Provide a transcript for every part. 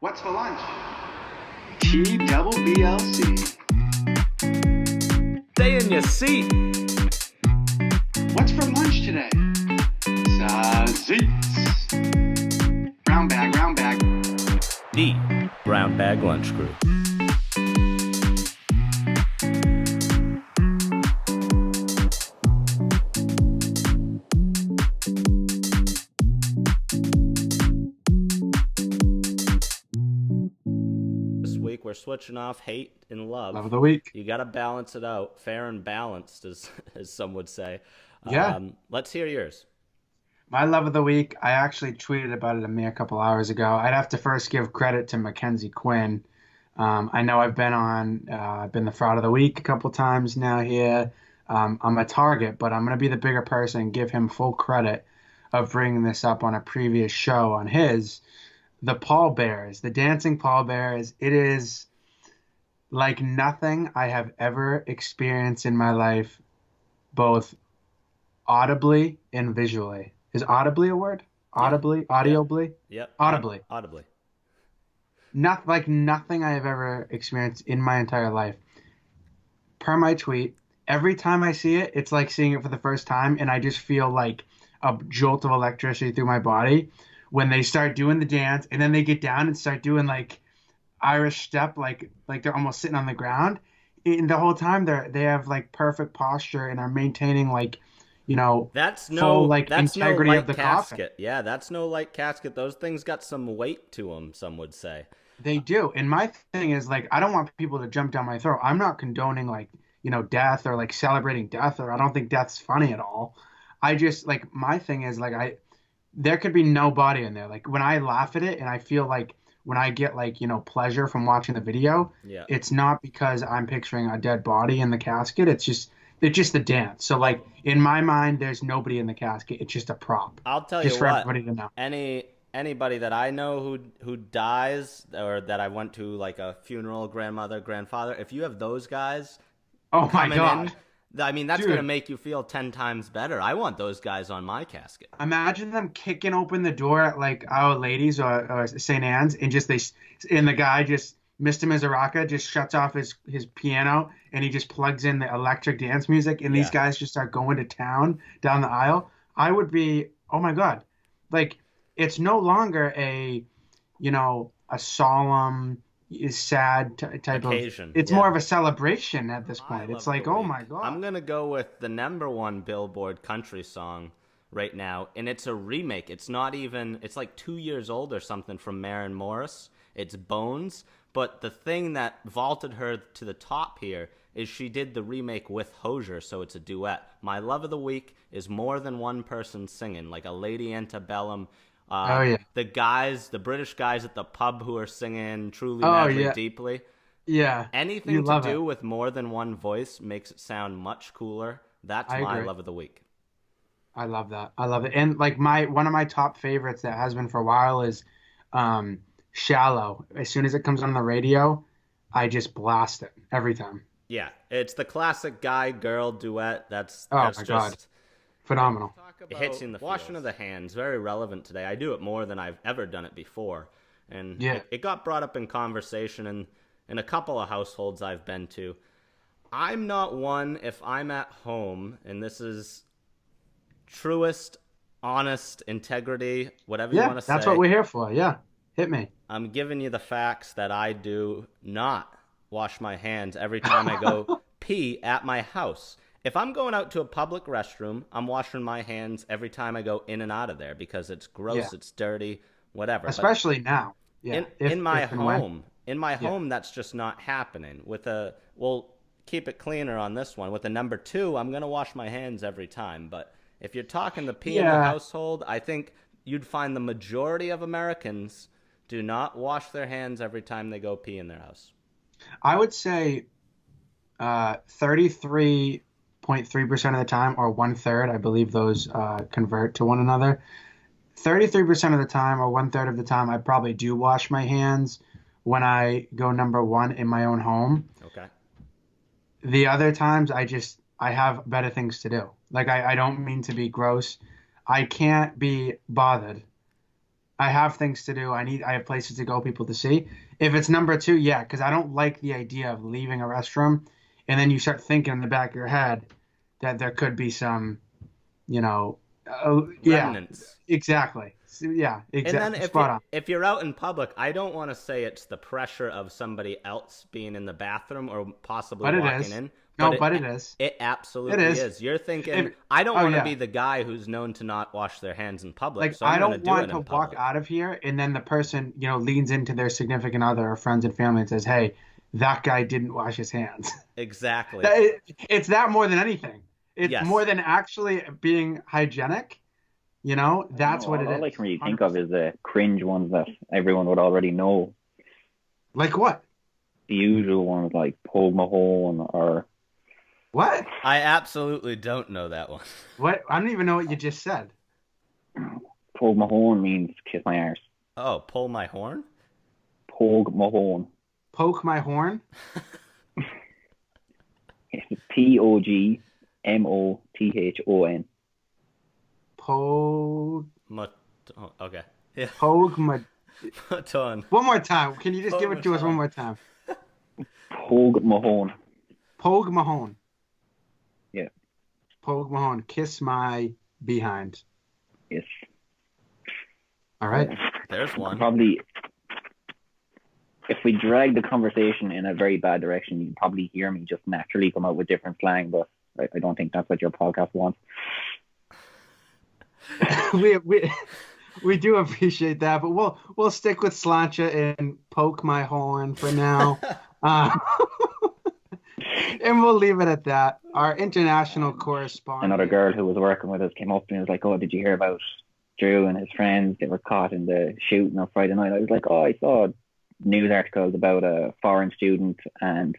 What's for lunch? TBBLC. Stay in your seat. What's for lunch today? Sausage. Brown bag, brown bag. The Brown Bag Lunch Crew. This week we're switching off hate and love. Love of the week. You got to balance it out, fair and balanced, as some would say. Yeah. Let's hear yours. My love of the week, I actually tweeted about it a mere couple hours ago. I'd have to first give credit to Mackenzie Quinn. I know I've been the fraud of the week a couple times now here. I'm a target, but I'm going to be the bigger person and give him full credit of bringing this up on a previous show on his. The pallbearers, the dancing pallbearers, it is like nothing I have ever experienced in my life, both audibly and visually. Is audibly a word? Audibly? Audibly? Yep. Audibly. Audibly. Nothing I have ever experienced in my entire life. Per my tweet, every time I see it, it's like seeing it for the first time, and I just feel like a jolt of electricity through my body when they start doing the dance, and then they get down and start doing like Irish step, like they're almost sitting on the ground. And the whole time they have like perfect posture and are maintaining like, That's full like that's integrity no light of the casket. coffin. Yeah, that's no light casket. Those things got some weight to them, some would say. They do. And my thing is like, I don't want people to jump down my throat. I'm not condoning like, death or like celebrating death, or I don't think death's funny at all. I just like, my thing is like, there could be no body in there. Like when I laugh at it and I feel like when I get like, pleasure from watching the video, Yeah. it's not because I'm picturing a dead body in the casket. It's just the dance. So like in my mind, there's nobody in the casket. It's just a prop. I'll tell you Just for what. everybody to know. Anybody that I know who dies, or that I went to like a funeral, grandmother, grandfather, if you have those guys Oh my coming God. in, I mean, that's Dude. going to make you feel 10 times better. I want those guys on my casket. Imagine them kicking open the door at like Our Ladies or St. Anne's, and the guy just Mr. Mizuraka just shuts off his piano and he just plugs in the electric dance music, and these guys just start going to town down the aisle. I would be, oh my God, like it's no longer a solemn, sad type Occasion, of. It's more of a celebration at this point. It's like, oh my God. I'm gonna go with the #1 Billboard country song right now, and it's a remake. It's not even. It's like 2 years old or something, from Maren Morris. It's Bones. But the thing that vaulted her to the top here is she did the remake with Hozier, so it's a duet. My love of the week is more than one person singing, like a Lady Antebellum. The British guys at the pub who are singing Truly, Madly, Deeply. Yeah. Anything to do with more than one voice makes it sound much cooler. That's my love of the week. I love that. I love it. And like one of my top favorites that has been for a while is Shallow. As soon as it comes on the radio, I just blast it every time. Yeah, it's the classic guy-girl duet. That's God. Phenomenal. It hits you in the washing of the hands. Very relevant today. I do it more than I've ever done it before. And it got brought up in conversation in a couple of households I've been to. I'm not one, if I'm at home, and this is truest, honest, integrity, whatever you want to say. Yeah, that's what we're here for. Yeah, hit me. I'm giving you the facts that I do not wash my hands every time I go pee at my house. If I'm going out to a public restroom, I'm washing my hands every time I go in and out of there because it's gross, it's dirty, whatever. Especially now. Yeah. In my home, that's just not happening. We'll keep it cleaner on this one. With the #2, I'm going to wash my hands every time. But if you're talking the pee in the household, I think you'd find the majority of Americans do not wash their hands every time they go pee in their house. I would say 33.3% of the time, or 1/3, I believe those convert to one another. 33% of the time, or 1/3 of the time, I probably do wash my hands when I go #1 in my own home. Okay. The other times, I have better things to do. Like I don't mean to be gross. I can't be bothered I have things to do. I have places to go, people to see. If it's number two, yeah, because I don't like the idea of leaving a restroom and then you start thinking in the back of your head that there could be some, you know, oh yeah, Remnants. exactly. So, yeah, And then exactly. Spot on. if you're out in public, I don't want to say it's the pressure of somebody else being in the bathroom or possibly But it walking is. in. No, But but it is. it It absolutely is. is. You're thinking, If, I don't oh want to yeah. be the guy who's known to not wash their hands in public, Like so I I'm going to don't do it want to in walk public. out of here and then the person, leans into their significant other or friends and family and says, "Hey, that guy didn't wash his hands." Exactly. It's that more than anything. It's more Yes. than actually being hygienic. That's No, what it all I is. can really think of 100%. is the cringe ones that everyone would already know. Like what? The usual ones like Paul Mahone or What? I absolutely don't know that one. What? I don't even know what you just said. Paul Mahone means kiss my arse. Oh, pull my horn? Paul Mahone. Poke my horn? It's POGMOTHON. Poke. Oh, okay. Yeah. Poke my. Ton. One more time. Can you just give it to us one more time? Paul Mahone. Poke Mahone. Yeah. Poke Mahone. Kiss my behind. Yes. All right. There's one. Probably, if we drag the conversation in a very bad direction, you'd probably hear me just naturally come out with different slang, but I don't think that's what your podcast wants. we do appreciate that, but we'll stick with slancha and poke my horn for now, and we'll leave it at that. Our international correspondent, Another girl who was working with us came up to me and was like, "Oh, did you hear about Drew and his friends? They were caught in the shooting on Friday night." I was like, "Oh, I saw news articles about a foreign student and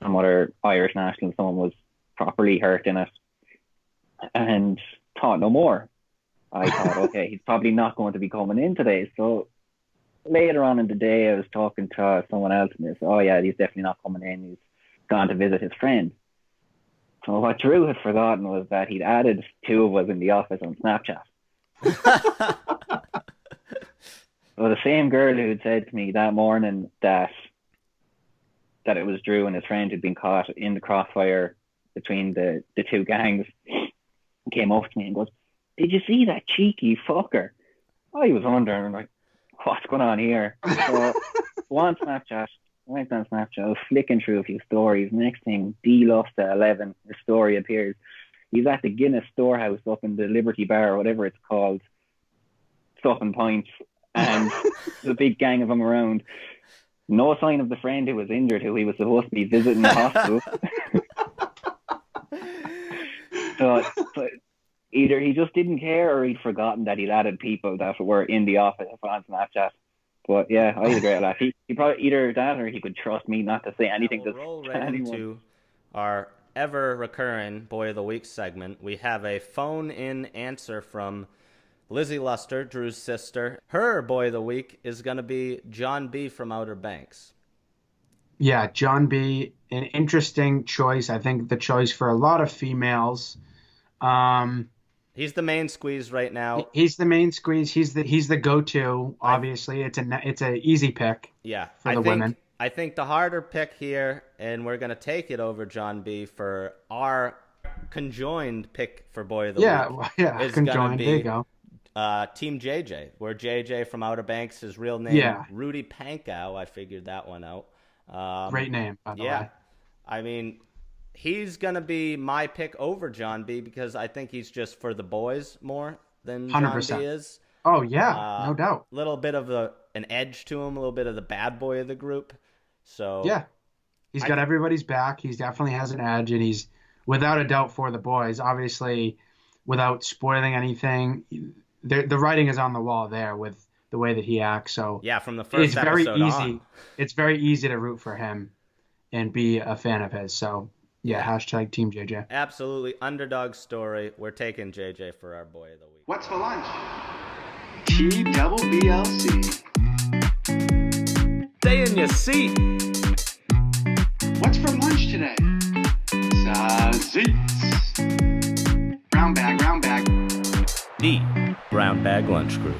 some other Irish national. Someone was properly hurt in it," and thought no more. I thought, okay, he's probably not going to be coming in today. So later on in the day, I was talking to someone else and they said, "Oh yeah, he's definitely not coming in. He's gone to visit his friend." So what Drew had forgotten was that he'd added two of us in the office on Snapchat. So the same girl who had said to me that morning that it was Drew and his friend who'd been caught in the crossfire between the two gangs came up to me and goes, "Did you see that cheeky fucker?" I was wondering, like, what's going on here? So went on Snapchat, I was flicking through a few stories. Next thing, D lost at 11, the story appears. He's at the Guinness Storehouse up in the Liberty Bar, or whatever it's called, stuffing pints, and there's a big gang of them around. No sign of the friend who was injured, who he was supposed to be visiting the hospital. So either he just didn't care or he'd forgotten that he'd added people that were in the office on Snapchat. But yeah, I had a great laugh. He probably either that or he could trust me not to say anything We'll to roll right anyone. into our ever-recurring Boy of the Week segment. We have a phone-in answer from Lizzie Luster, Drew's sister. Her Boy of the Week is going to be John B. from Outer Banks. Yeah, John B. An interesting choice. I think the choice for a lot of females. He's the main squeeze right now. He's the main squeeze. He's the go-to. Obviously, it's a easy pick. Yeah, for the women. I think the harder pick here, and we're going to take it over John B. for our conjoined pick for Boy of the Week. Yeah, is going to conjoined. be There you go. Team JJ, where JJ from Outer Banks, his real name, Rudy Pankow. I figured that one out. Great name, by the way. I mean, he's going to be my pick over John B. because I think he's just for the boys more than 100%. John B. is. Oh, yeah, no doubt. A little bit of an edge to him, a little bit of the bad boy of the group. So yeah, he's got everybody's back. He definitely has an edge, and he's without a doubt for the boys. Obviously, without spoiling anything, the writing is on the wall there with the way that he acts. So yeah, from the first it's very episode easy. on. It's very easy to root for him and be a fan of his. So yeah, hashtag Team JJ. Absolutely underdog story. We're taking JJ for our Boy of the Week. What's for lunch? TBBLC. Stay in your seat. What's for lunch today? Sausage. Brown bag, brown bag. The Brown Bag Lunch Crew.